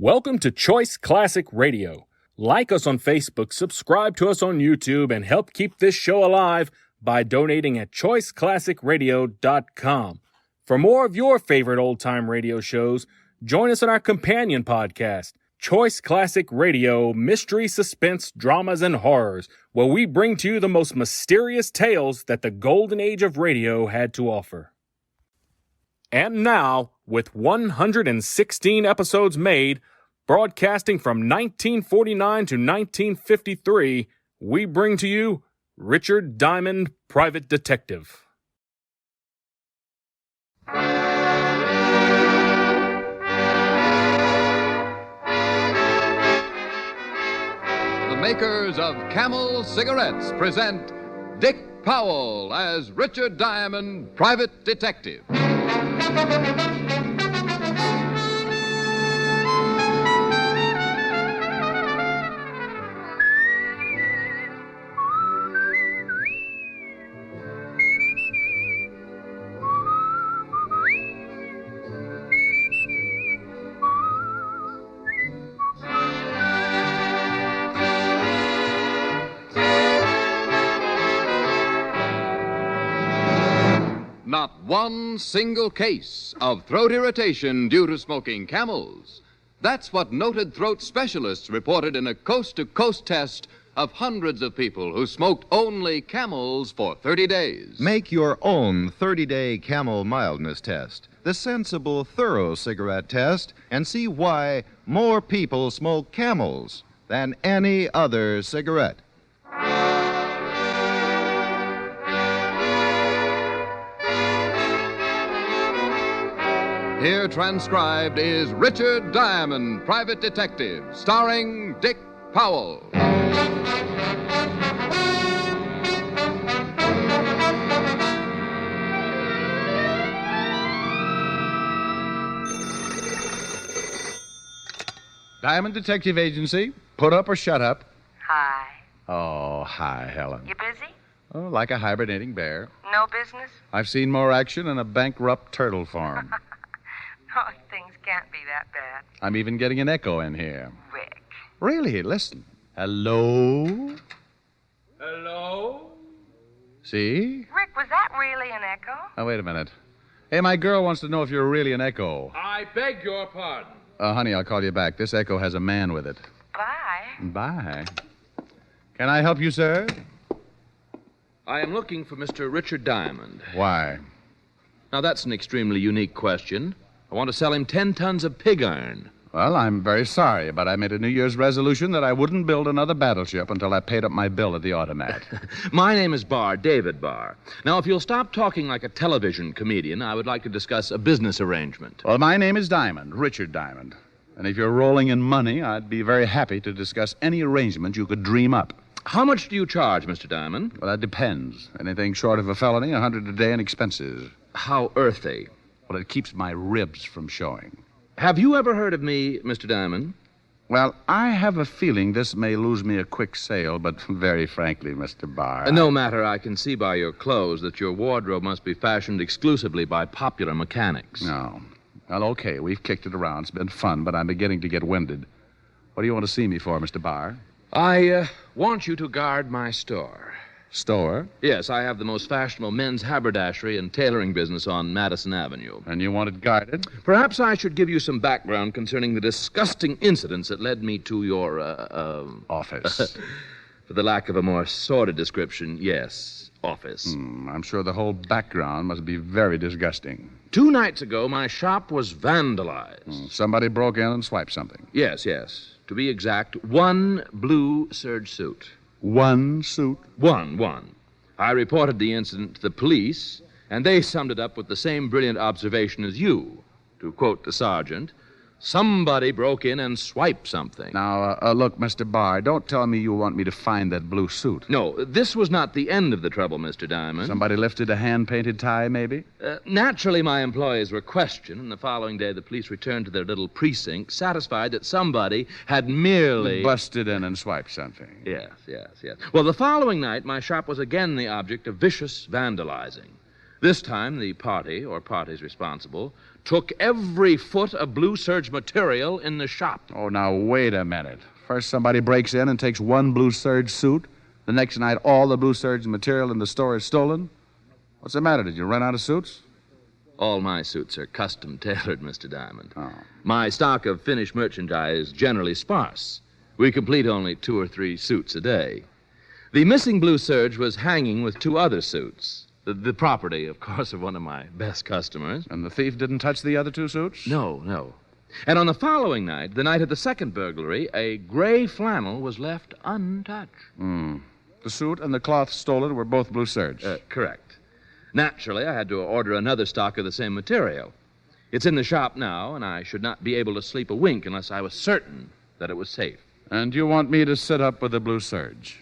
Welcome to Choice Classic Radio. Like us on Facebook, subscribe to us on YouTube, and help keep this show alive by donating at choiceclassicradio.com. For more of your favorite old-time radio shows, join us on our companion podcast, Choice Classic Radio, Mystery, Suspense, Dramas, and Horrors, where we bring to you the most mysterious tales that the golden age of radio had to offer. And now, with 116 episodes made, broadcasting from 1949 to 1953, we bring to you Richard Diamond, Private Detective. The makers of Camel Cigarettes present Dick Powell as Richard Diamond, Private Detective. Not one single case of throat irritation due to smoking Camels. That's what noted throat specialists reported in a coast-to-coast test of hundreds of people who smoked only Camels for 30 days. Make your own 30-day Camel mildness test, the sensible, thorough cigarette test, and see why more people smoke Camels than any other cigarette. Here transcribed is Richard Diamond, Private Detective, starring Dick Powell. Diamond Detective Agency. Put up or shut up. Hi. Oh, hi, Helen. You busy? Oh, like a hibernating bear. No business? I've seen more action in a bankrupt turtle farm. Oh, things can't be that bad. I'm even getting an echo in here. Rick. Really? Listen. Hello? Hello? See? Rick, was that really an echo? Oh, wait a minute. Hey, my girl wants to know if you're really an echo. I beg your pardon. Honey, I'll call you back. This echo has a man with it. Bye. Bye. Can I help you, sir? I am looking for Mr. Richard Diamond. Why? Now, that's an extremely unique question. I want to sell him 10 tons of pig iron. Well, I'm very sorry, but I made a New Year's resolution that I wouldn't build another battleship until I paid up my bill at the automat. My name is Barr, David Barr. Now, if you'll stop talking like a television comedian, I would like to discuss a business arrangement. Well, my name is Diamond, Richard Diamond. And if you're rolling in money, I'd be very happy to discuss any arrangement you could dream up. How much do you charge, Mr. Diamond? Well, that depends. Anything short of a felony, $100 a day in expenses. How earthy? Well, it keeps my ribs from showing. Have you ever heard of me, Mr. Diamond? Well, I have a feeling this may lose me a quick sale, but very frankly, Mr. Barr... No matter, I can see by your clothes that your wardrobe must be fashioned exclusively by popular mechanics. No. Well, okay, we've kicked it around. It's been fun, but I'm beginning to get winded. What do you want to see me for, Mr. Barr? I want you to guard my store. Store? Yes, I have the most fashionable men's haberdashery and tailoring business on Madison Avenue. And you want it guarded? Perhaps I should give you some background concerning the disgusting incidents that led me to your, Office. For the lack of a more sordid description, yes, office. I'm sure the whole background must be very disgusting. 2 nights ago, my shop was vandalized. Somebody broke in and swiped something. Yes. To be exact, 1 blue serge suit. One suit? One. I reported the incident to the police, and they summed it up with the same brilliant observation as you. To quote the sergeant, somebody broke in and swiped something. Now, look, Mr. Barr, don't tell me you want me to find that blue suit. No, this was not the end of the trouble, Mr. Diamond. Somebody lifted a hand-painted tie, maybe? Naturally, my employees were questioned, and the following day the police returned to their little precinct, satisfied that somebody had merely... Busted in and swiped something. Yes. Well, the following night, my shop was again the object of vicious vandalizing. This time, the party, or parties responsible, took every foot of Blue Serge material in the shop. Oh, now, wait a minute. First, somebody breaks in and takes one Blue Serge suit. The next night, all the Blue Serge material in the store is stolen. What's the matter? Did you run out of suits? All my suits are custom-tailored, Mr. Diamond. Oh. My stock of finished merchandise is generally sparse. We complete only 2 or 3 suits a day. The missing Blue Serge was hanging with 2 other suits. The property, of course, of one of my best customers. And the thief didn't touch the other 2 suits? No. And on the following night, the night of the second burglary, a gray flannel was left untouched. The suit and the cloth stolen were both Blue Serge. Correct. Naturally, I had to order another stock of the same material. It's in the shop now, and I should not be able to sleep a wink unless I was certain that it was safe. And you want me to sit up with the Blue Serge?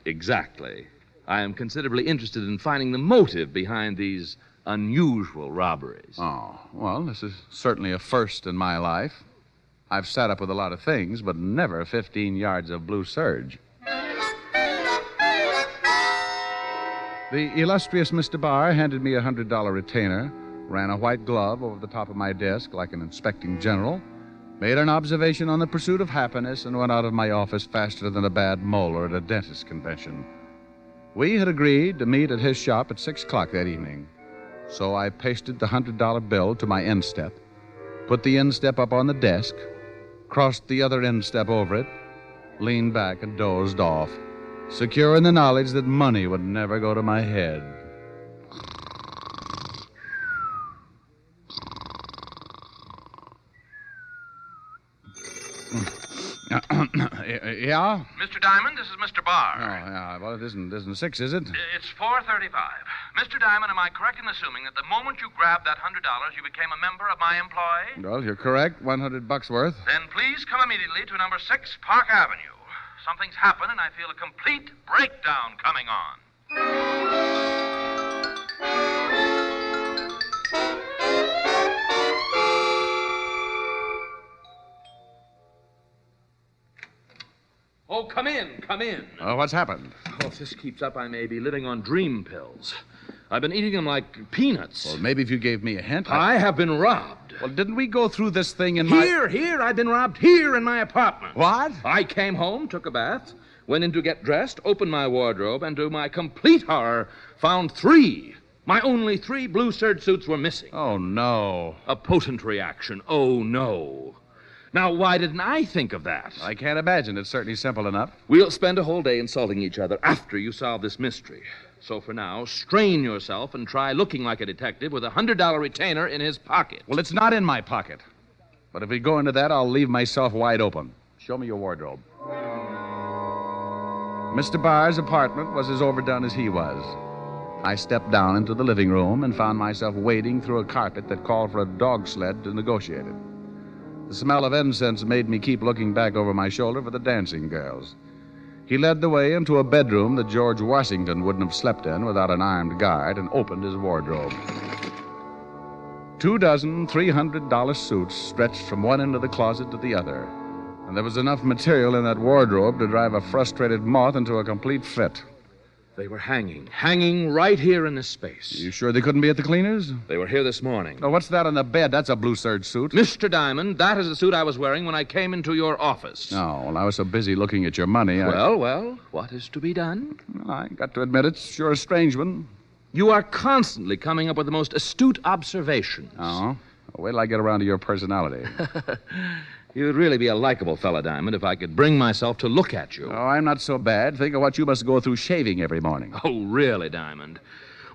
Exactly. I am considerably interested in finding the motive behind these unusual robberies. Oh, well, this is certainly a first in my life. I've sat up with a lot of things, but never 15 yards of Blue Serge. The illustrious Mr. Barr handed me a $100 retainer, ran a white glove over the top of my desk like an inspecting general, made an observation on the pursuit of happiness, and went out of my office faster than a bad molar at a dentist convention. We had agreed to meet at his shop at 6 o'clock that evening. So I pasted the $100 bill to my instep, put the instep up on the desk, crossed the other instep over it, leaned back and dozed off, secure in the knowledge that money would never go to my head. Yeah? Mr. Diamond, this is Mr. Barr. Oh, yeah. Well, it isn't 6, is it? It's 4:35. Mr. Diamond, am I correct in assuming that the moment you grabbed that $100, you became a member of my employ? Well, you're correct. $100 worth. Then please come immediately to number 6 Park Avenue. Something's happened, and I feel a complete breakdown coming on. Oh, come in. Oh, what's happened? Oh, if this keeps up, I may be living on dream pills. I've been eating them like peanuts. Well, maybe if you gave me a hint. I have been robbed. Well, didn't we go through this thing in Here, I've been robbed here in my apartment. What? I came home, took a bath, went in to get dressed, opened my wardrobe, and to my complete horror, found 3. My only 3 Blue Serge suits were missing. Oh, no. A potent reaction. Oh, no. Now, why didn't I think of that? I can't imagine. It's certainly simple enough. We'll spend a whole day insulting each other after you solve this mystery. So for now, strain yourself and try looking like a detective with a $100 retainer in his pocket. Well, it's not in my pocket. But if we go into that, I'll leave myself wide open. Show me your wardrobe. Mr. Barr's apartment was as overdone as he was. I stepped down into the living room and found myself wading through a carpet that called for a dog sled to negotiate it. The smell of incense made me keep looking back over my shoulder for the dancing girls. He led the way into a bedroom that George Washington wouldn't have slept in without an armed guard and opened his wardrobe. 2 dozen $300 suits stretched from one end of the closet to the other, and there was enough material in that wardrobe to drive a frustrated moth into a complete fit. They were hanging right here in this space. You sure they couldn't be at the cleaners? They were here this morning. Oh, what's that on the bed? That's a Blue Serge suit. Mr. Diamond, that is the suit I was wearing when I came into your office. Oh, well, I was so busy looking at your money, Well, what is to be done? I got to admit it's sure a strange one. You are constantly coming up with the most astute observations. Oh? Well, wait till I get around to your personality. You'd really be a likable fella, Diamond, if I could bring myself to look at you. Oh, I'm not so bad. Think of what you must go through shaving every morning. Oh, really, Diamond?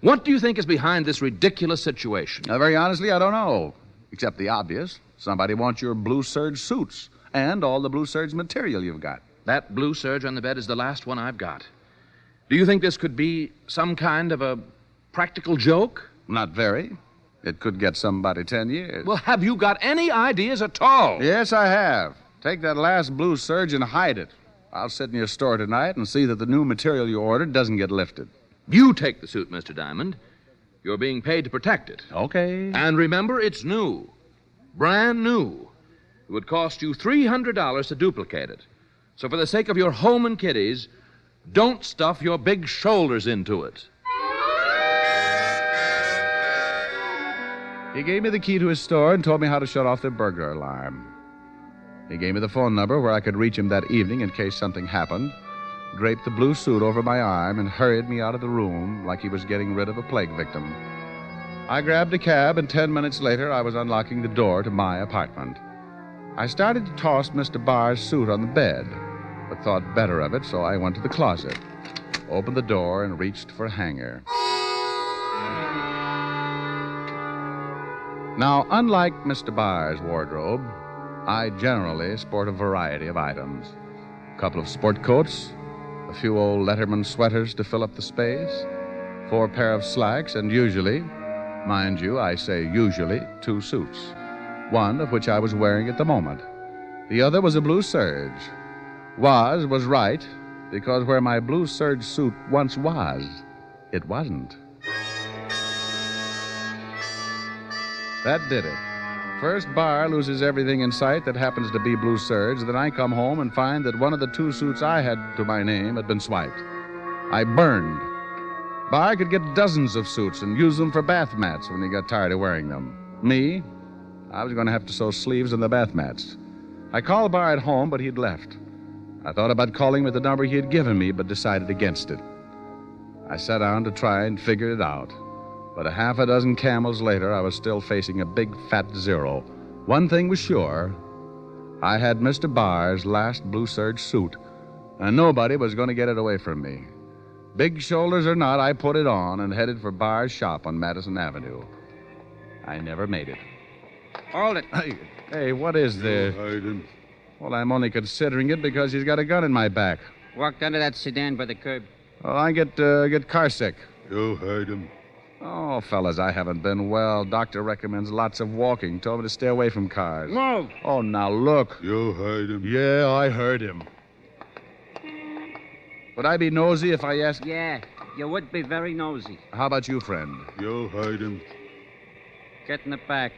What do you think is behind this ridiculous situation? Now, very honestly, I don't know. Except the obvious. Somebody wants your Blue Serge suits and all the Blue Serge material you've got. That Blue Serge on the bed is the last one I've got. Do you think this could be some kind of a practical joke? Not very. It could get somebody 10 years. Well, have you got any ideas at all? Yes, I have. Take that last Blue Serge and hide it. I'll sit in your store tonight and see that the new material you ordered doesn't get lifted. You take the suit, Mr. Diamond. You're being paid to protect it. Okay. And remember, it's new. Brand new. It would cost you $300 to duplicate it. So for the sake of your home and kiddies, don't stuff your big shoulders into it. He gave me the key to his store and told me how to shut off the burglar alarm. He gave me the phone number where I could reach him that evening in case something happened, draped the blue suit over my arm, and hurried me out of the room like he was getting rid of a plague victim. I grabbed a cab, and 10 minutes later, I was unlocking the door to my apartment. I started to toss Mr. Barr's suit on the bed, but thought better of it, so I went to the closet, opened the door, and reached for a hanger. Now, unlike Mr. Barr's wardrobe, I generally sport a variety of items. A couple of sport coats, a few old Letterman sweaters to fill up the space, 4 pair of slacks, and usually, mind you, I say usually, 2 suits, one of which I was wearing at the moment. The other was a blue serge. Was right, because where my blue serge suit once was, it wasn't. That did it. First, Barr loses everything in sight that happens to be blue serge. Then I come home and find that one of the 2 suits I had to my name had been swiped. I burned. Barr could get dozens of suits and use them for bath mats when he got tired of wearing them. Me, I was going to have to sew sleeves on the bath mats. I called Barr at home, but he'd left. I thought about calling with the number he had given me, but decided against it. I sat down to try and figure it out. But a half a dozen camels later, I was still facing a big fat 0. One thing was sure. I had Mr. Barr's last blue serge suit, and nobody was going to get it away from me. Big shoulders or not, I put it on and headed for Barr's shop on Madison Avenue. I never made it. Hold it. Hey, what is this? Well, I'm only considering it because he's got a gun in my back. Walked under that sedan by the curb. Well, I get car sick. You heard him. Oh, fellas, I haven't been well. Doctor recommends lots of walking. Told me to stay away from cars. Move. Oh, now look. You heard him. Yeah, I heard him. Would I be nosy if I asked? Yeah, you would be very nosy. How about you, friend? You heard him. Get in the back.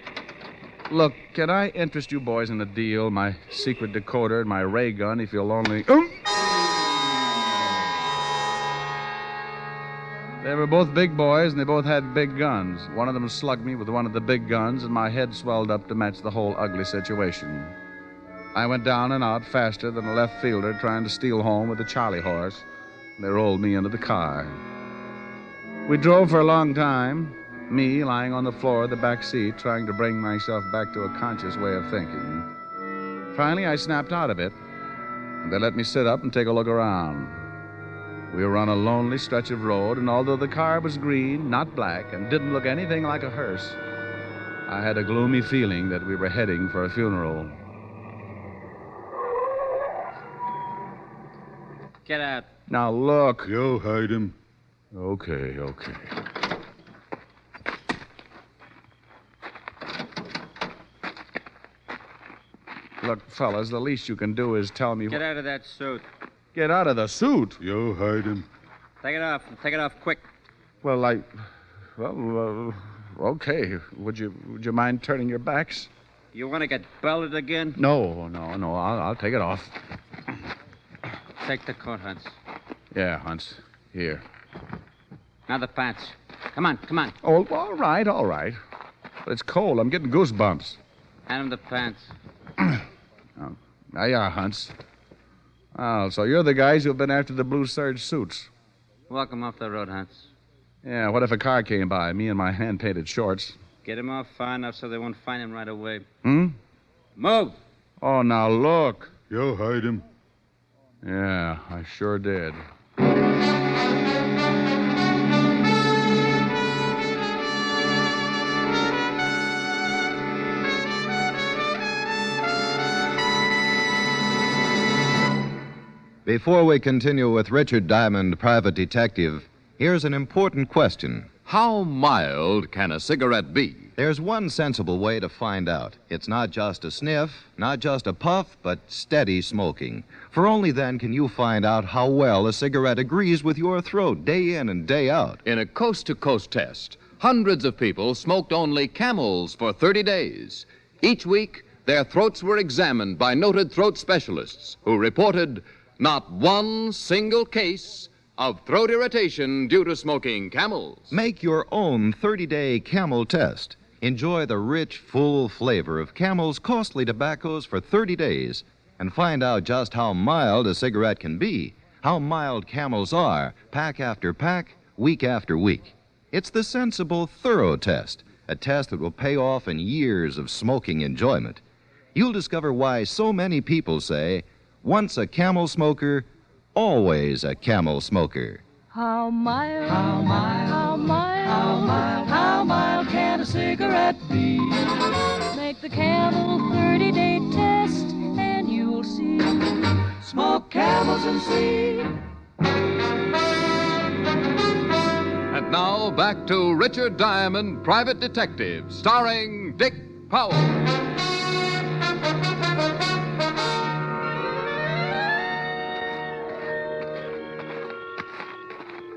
Look, can I interest you boys in a deal? My secret decoder and my ray gun, if you'll only... They were both big boys, and they both had big guns. One of them slugged me with one of the big guns, and my head swelled up to match the whole ugly situation. I went down and out faster than a left fielder trying to steal home with a Charlie horse. They rolled me into the car. We drove for a long time, me lying on the floor of the back seat, trying to bring myself back to a conscious way of thinking. Finally, I snapped out of it, and they let me sit up and take a look around. We were on a lonely stretch of road, and although the car was green, not black, and didn't look anything like a hearse, I had a gloomy feeling that we were heading for a funeral. Get out. Now, look. You heard him. Okay. Look, fellas, the least you can do is tell me... Get out of that suit. Get out of the suit? You heard him. Take it off. Take it off quick. Well, okay. Would you mind turning your backs? You want to get belted again? No. I'll take it off. Take the coat, Hunts. Yeah, Hunts. Here. Now the pants. Come on. Oh, all right. But it's cold. I'm getting goosebumps. Hand him the pants. There you are, Hunts. Oh, so you're the guys who've been after the blue serge suits. Walk him off the road, Hunts. Yeah, what if a car came by, me in my hand-painted shorts? Get him off far enough so they won't find him right away. Move! Oh, now look. You heard him. Yeah, I sure did. Before we continue with Richard Diamond, Private Detective, here's an important question. How mild can a cigarette be? There's one sensible way to find out. It's not just a sniff, not just a puff, but steady smoking. For only then can you find out how well a cigarette agrees with your throat day in and day out. In a coast-to-coast test, hundreds of people smoked only Camels for 30 days. Each week, their throats were examined by noted throat specialists who reported not one single case of throat irritation due to smoking Camels. Make your own 30-day Camel test. Enjoy the rich, full flavor of Camel's costly tobaccos for 30 days and find out just how mild a cigarette can be, how mild Camels are, pack after pack, week after week. It's the sensible, thorough test, a test that will pay off in years of smoking enjoyment. You'll discover why so many people say, once a Camel smoker, always a Camel smoker. How mild, how mild, how mild, how mild, how mild can a cigarette be? Make the Camel 30-day test and you'll see. Smoke Camels and see. And now back to Richard Diamond, Private Detective, starring Dick Powell.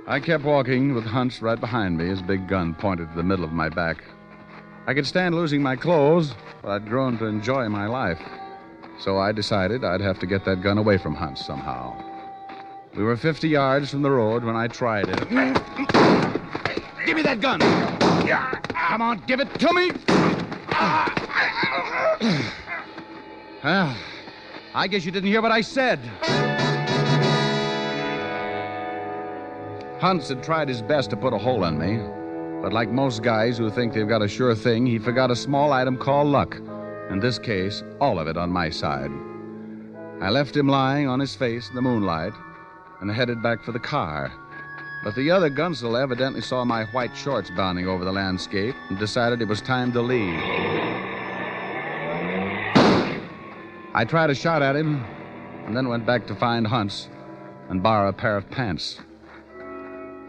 I kept walking with Hunts right behind me, his big gun pointed to the middle of my back. I could stand losing my clothes, but I'd grown to enjoy my life. So I decided I'd have to get that gun away from Hunts somehow. We were 50 yards from the road when I tried it. Give me that gun! Come on, give it to me! Well, I guess you didn't hear what I said. Hunts had tried his best to put a hole in me, but like most guys who think they've got a sure thing, he forgot a small item called luck. In this case, all of it on my side. I left him lying on his face in the moonlight and headed back for the car. But the other gunsel evidently saw my white shorts bounding over the landscape and decided it was time to leave. I tried a shot at him and then went back to find Hunts and borrow a pair of pants.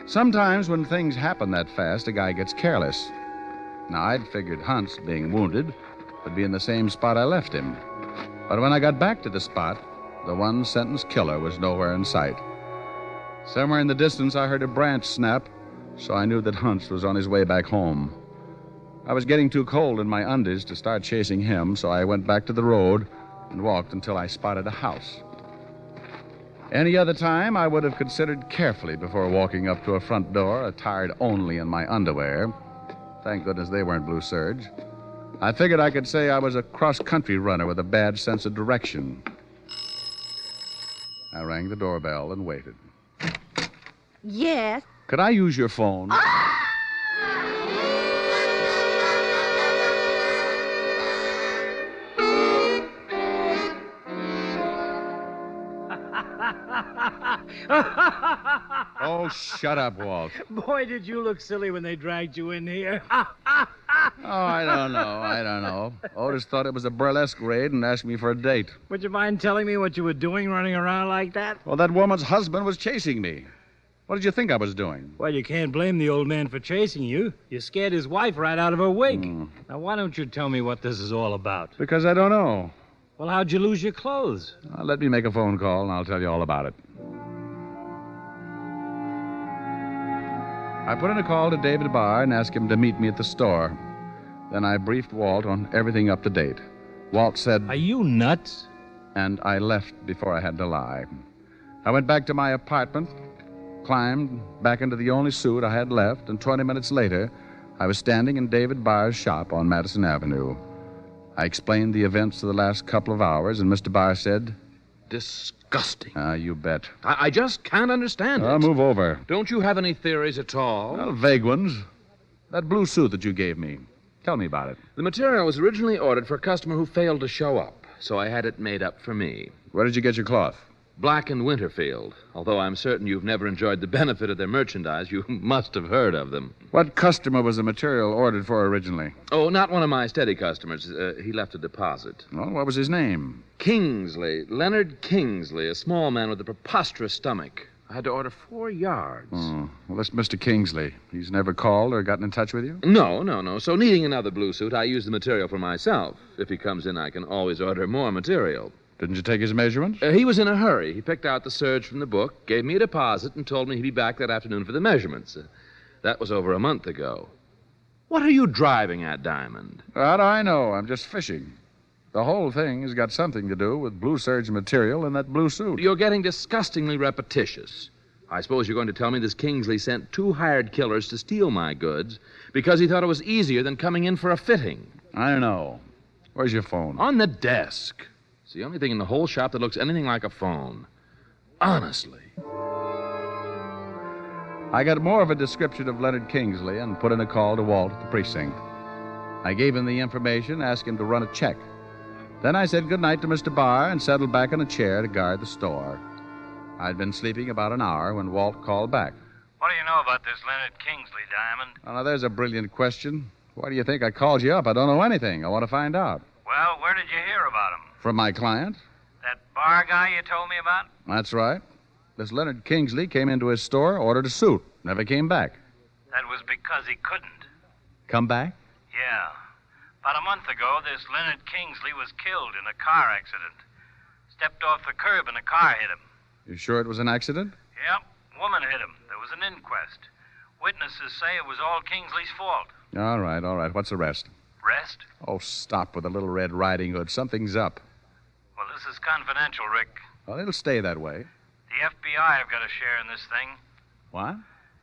Sometimes when things happen that fast, a guy gets careless. Now, I'd figured Hunts, being wounded, would be in the same spot I left him. But when I got back to the spot, the one-sentence killer was nowhere in sight. Somewhere in the distance, I heard a branch snap, so I knew that Hunts was on his way back home. I was getting too cold in my undies to start chasing him, so I went back to the road and walked until I spotted a house. Any other time, I would have considered carefully before walking up to a front door, attired only in my underwear. Thank goodness they weren't blue serge. I figured I could say I was a cross-country runner with a bad sense of direction. I rang the doorbell and waited. Yes. Could I use your phone? Oh, shut up, Walt. Boy, did you look silly when they dragged you in here. Oh, I don't know. Otis thought it was a burlesque raid and asked me for a date. Would you mind telling me what you were doing running around like that? Well, that woman's husband was chasing me. What did you think I was doing? Well, you can't blame the old man for chasing you. You scared his wife right out of her wig. Now, why don't you tell me what this is all about? Because I don't know. Well, how'd you lose your clothes? Let me make a phone call and I'll tell you all about it. I put in a call to David Barr and asked him to meet me at the store. Then I briefed Walt on everything up to date. Walt said... Are you nuts? And I left before I had to lie. I went back to my apartment, climbed back into the only suit I had left, and 20 minutes later, I was standing in David Barr's shop on Madison Avenue. I explained the events of the last couple of hours, and Mr. Barr said... Disgusting. You bet. I just can't understand it. Move over. Don't you have any theories at all? Well, vague ones. That blue suit that you gave me. Tell me about it. The material was originally ordered for a customer who failed to show up, so I had it made up for me. Where did you get your cloth? Black and Winterfield. Although I'm certain you've never enjoyed the benefit of their merchandise, you must have heard of them. What customer was the material ordered for originally? Oh, not one of my steady customers. He left a deposit. Well, what was his name? Kingsley. Leonard Kingsley, a small man with a preposterous stomach. I had to order 4 yards. Oh, well, that's Mr. Kingsley. He's never called or gotten in touch with you? No. So needing another blue suit, I use the material for myself. If he comes in, I can always order more material. Didn't you take his measurements? He was in a hurry. He picked out the Serge from the book, gave me a deposit, and told me he'd be back that afternoon for the measurements. That was over a month ago. What are you driving at, Diamond? How do I know? I'm just fishing. The whole thing has got something to do with blue serge material in that blue suit. You're getting disgustingly repetitious. I suppose you're going to tell me this Kingsley sent 2 hired killers to steal my goods because he thought it was easier than coming in for a fitting. I don't know. Where's your phone? On the desk. It's the only thing in the whole shop that looks anything like a phone. Honestly. I got more of a description of Leonard Kingsley and put in a call to Walt at the precinct. I gave him the information, asked him to run a check. Then I said goodnight to Mr. Barr and settled back in a chair to guard the store. I'd been sleeping about an hour when Walt called back. What do you know about this Leonard Kingsley, Diamond? Oh, now, there's a brilliant question. Why do you think I called you up? I don't know anything. I want to find out. Well, where did you hear about him? From my client? That bar guy you told me about? That's right. This Leonard Kingsley came into his store, ordered a suit, never came back. That was because he couldn't. Come back? Yeah. About a month ago, this Leonard Kingsley was killed in a car accident. Stepped off the curb and a car hit him. You sure it was an accident? Yep. Woman hit him. There was an inquest. Witnesses say it was all Kingsley's fault. All right. What's the rest? Rest? Oh, stop with the Little Red Riding Hood. Something's up. Well, this is confidential, Rick. Well, it'll stay that way. The FBI have got a share in this thing. What?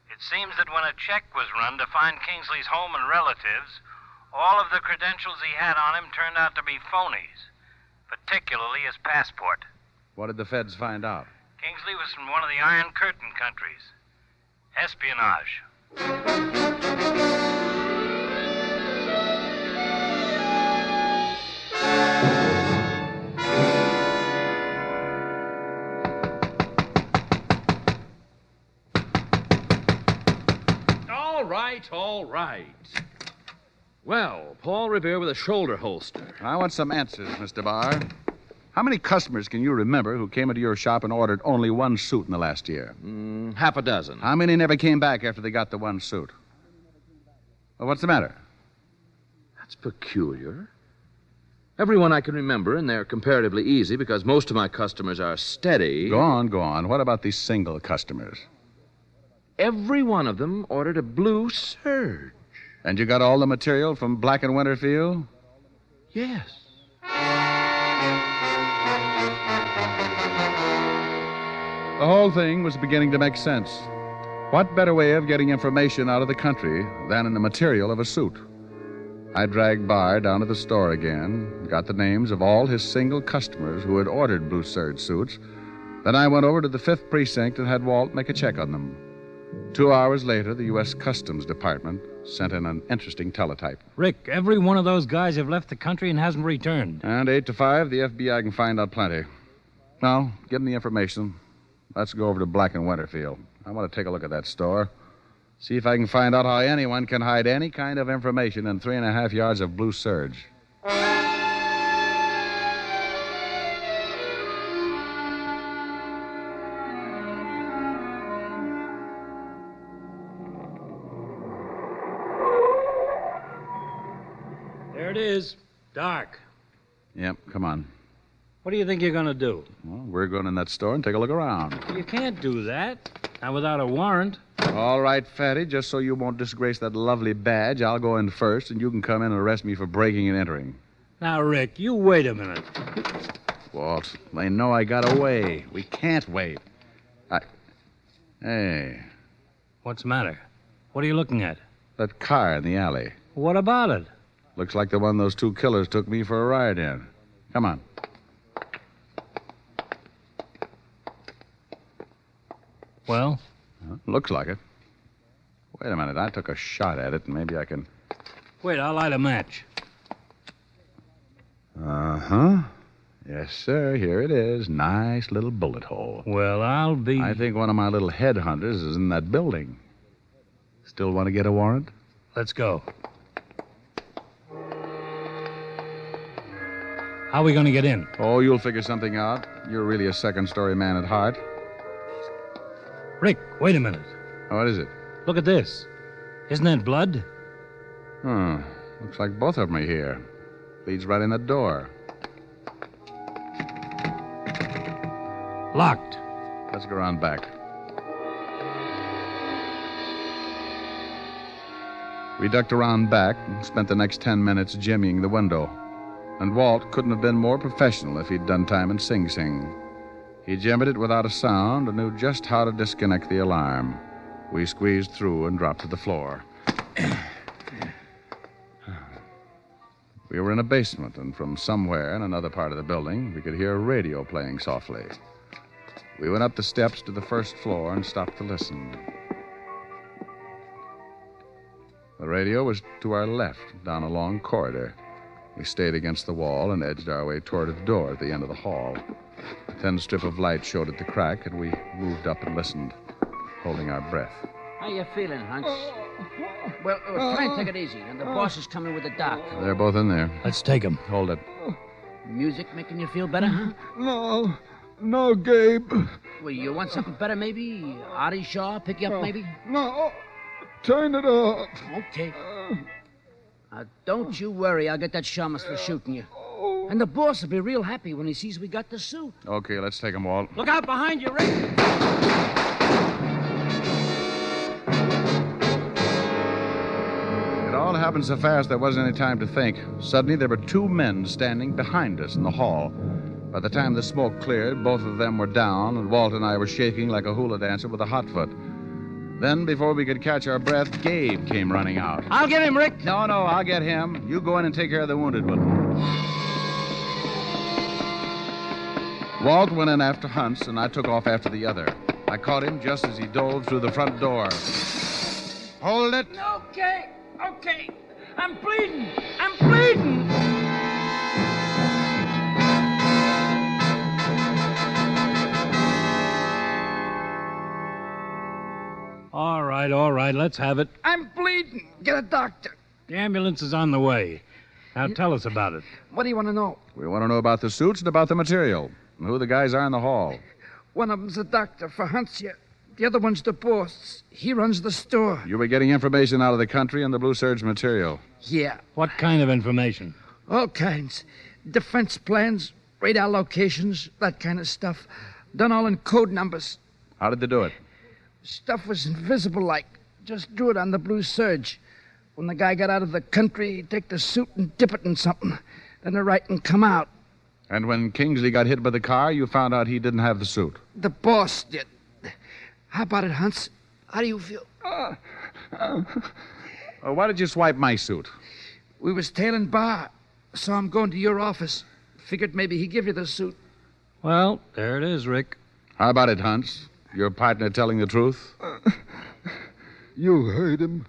It seems that when a check was run to find Kingsley's home and relatives, all of the credentials he had on him turned out to be phonies, particularly his passport. What did the feds find out? Kingsley was from one of the Iron Curtain countries. Espionage. All right. Well, Paul Revere with a shoulder holster. I want some answers, Mr. Barr. How many customers can you remember who came into your shop and ordered only one suit in the last year? Half a dozen. How many never came back after they got the one suit? Well, what's the matter? That's peculiar. Everyone I can remember, and they're comparatively easy because most of my customers are steady. Go on. What about these single customers? Every one of them ordered a blue Serge. And you got all the material from Black and Winterfield? Yes. The whole thing was beginning to make sense. What better way of getting information out of the country than in the material of a suit? I dragged Barr down to the store again, got the names of all his single customers who had ordered blue serge suits. Then I went over to the 5th Precinct and had Walt make a check on them. 2 hours later, the U.S. Customs Department sent in an interesting teletype. Rick, every one of those guys have left the country and hasn't returned. And 8 to 5, the FBI can find out plenty. Now, give them the information. Let's go over to Black and Winterfield. I want to take a look at that store. See if I can find out how anyone can hide any kind of information in 3.5 yards of blue serge. There it is. Dark. Yep, come on. What do you think you're going to do? Well, we're going in that store and take a look around. You can't do that. Not without a warrant. All right, Fatty, just so you won't disgrace that lovely badge, I'll go in first, and you can come in and arrest me for breaking and entering. Now, Rick, you wait a minute. Walt, they know I got away. We can't wait. Hey. What's the matter? What are you looking at? That car in the alley. What about it? Looks like the one those 2 killers took me for a ride in. Come on. Well? Looks like it. Wait a minute. I took a shot at it, and maybe I can... Wait, I'll light a match. Uh-huh. Yes, sir. Here it is. Nice little bullet hole. Well, I'll be... I think one of my little headhunters is in that building. Still want to get a warrant? Let's go. How are we going to get in? Oh, you'll figure something out. You're really a second-story man at heart. Rick, wait a minute. What is it? Look at this. Isn't that blood? Looks like both of them are here. Leads right in that door. Locked. Let's go around back. We ducked around back and spent the next 10 minutes jimmying the window. And Walt couldn't have been more professional if he'd done time in Sing Sing. He jammed it without a sound and knew just how to disconnect the alarm. We squeezed through and dropped to the floor. We were in a basement, and from somewhere in another part of the building, we could hear a radio playing softly. We went up the steps to the first floor and stopped to listen. The radio was to our left, down a long corridor. We stayed against the wall and edged our way toward a door at the end of the hall. A thin strip of light showed at the crack, and we moved up and listened, holding our breath. How you feeling, Hans? Well, try and take it easy. And the boss is coming with the doc. They're both in there. Let's take them. Hold it. Music making you feel better, huh? No, Gabe. Well, you want something better, maybe? Artie Shaw pick you up, maybe? No. Turn it off. Okay. Don't you worry. I'll get that shamus for shooting you. And the boss will be real happy when he sees we got the suit. Okay, let's take them, Walt. Look out behind you, Rick. It all happened so fast there wasn't any time to think. Suddenly, there were two men standing behind us in the hall. By the time the smoke cleared, both of them were down, and Walt and I were shaking like a hula dancer with a hot foot. Then, before we could catch our breath, Gabe came running out. I'll get him, Rick. No, I'll get him. You go in and take care of the wounded one. Walt went in after Hunts, and I took off after the other. I caught him just as he dove through the front door. Hold it. Okay. I'm bleeding. All right, let's have it. I'm bleeding. Get a doctor. The ambulance is on the way. Now tell us about it. What do you want to know? We want to know about the suits and about the material, and who the guys are in the hall. One of them's a doctor for Hunsia. The other one's the boss. He runs the store. You were getting information out of the country and the Blue Serge material. Yeah. What kind of information? All kinds. Defense plans, radar locations, that kind of stuff. Done all in code numbers. How did they do it? Stuff was invisible like. Just drew it on the Blue Serge. When the guy got out of the country, he'd take the suit and dip it in something. Then the writing come out. And when Kingsley got hit by the car, you found out he didn't have the suit. The boss did. How about it, Hunts? How do you feel? Why did you swipe my suit? We was tailing Bar. Saw him going to your office. Figured maybe he'd give you the suit. Well, there it is, Rick. How about it, Hunts? Your partner telling the truth? You heard him.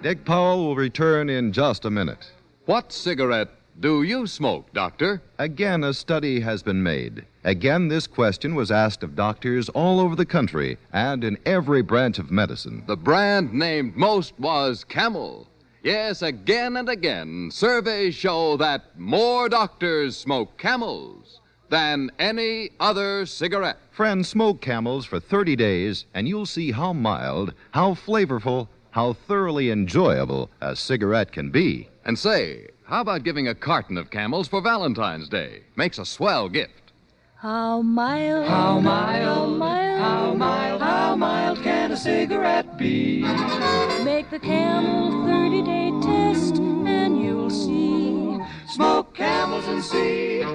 Dick Powell will return in just a minute. What cigarette do you smoke, Doctor? Again, a study has been made. Again, this question was asked of doctors all over the country and in every branch of medicine. The brand named most was Camel. Yes, again and again, surveys show that more doctors smoke Camels than any other cigarette. Friends, smoke Camels for 30 days, and you'll see how mild, how flavorful, how thoroughly enjoyable a cigarette can be. And say, how about giving a carton of Camels for Valentine's Day? Makes a swell gift. How mild, How mild, how mild, how mild, how mild can a cigarette be? Make the Camel 30-day test, and you'll see. Smoke Camels and see.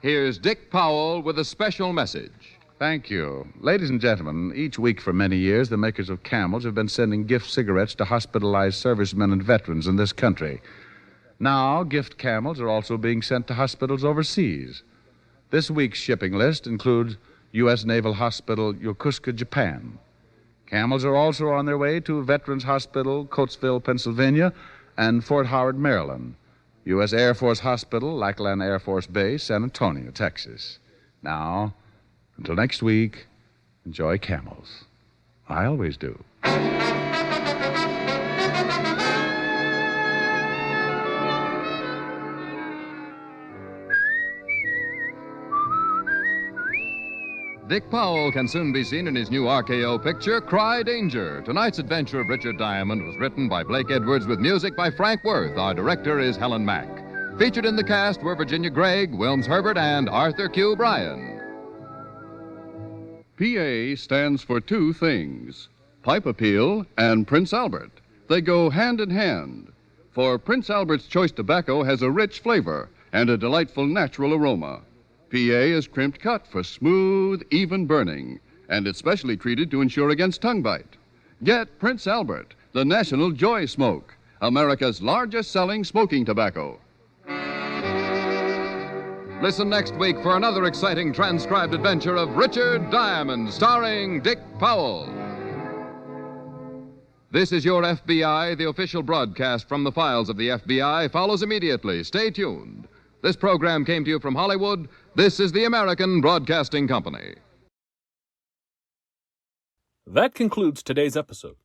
Here's Dick Powell with a special message. Thank you. Ladies and gentlemen, each week for many years, the makers of Camels have been sending gift cigarettes to hospitalized servicemen and veterans in this country. Now, gift Camels are also being sent to hospitals overseas. This week's shipping list includes U.S. Naval Hospital, Yokosuka, Japan. Camels are also on their way to Veterans Hospital, Coatesville, Pennsylvania, and Fort Howard, Maryland. U.S. Air Force Hospital, Lackland Air Force Base, San Antonio, Texas. Now, until next week, enjoy Camels. I always do. Dick Powell can soon be seen in his new RKO picture, Cry Danger. Tonight's adventure of Richard Diamond was written by Blake Edwards with music by Frank Worth. Our director is Helen Mack. Featured in the cast were Virginia Gregg, Wilms Herbert, and Arthur Q. Bryan. PA stands for two things: pipe appeal, and Prince Albert. They go hand in hand. For Prince Albert's choice tobacco has a rich flavor and a delightful natural aroma. PA is crimped cut for smooth, even burning, and it's specially treated to ensure against tongue bite. Get Prince Albert, the National Joy Smoke, America's largest selling smoking tobacco. Listen next week for another exciting transcribed adventure of Richard Diamond, starring Dick Powell. This is Your FBI. The official broadcast from the files of the FBI follows immediately. Stay tuned. This program came to you from Hollywood. This is the American Broadcasting Company. That concludes today's episode.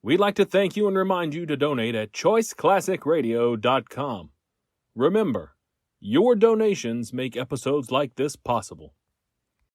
We'd like to thank you and remind you to donate at choiceclassicradio.com. Remember, your donations make episodes like this possible.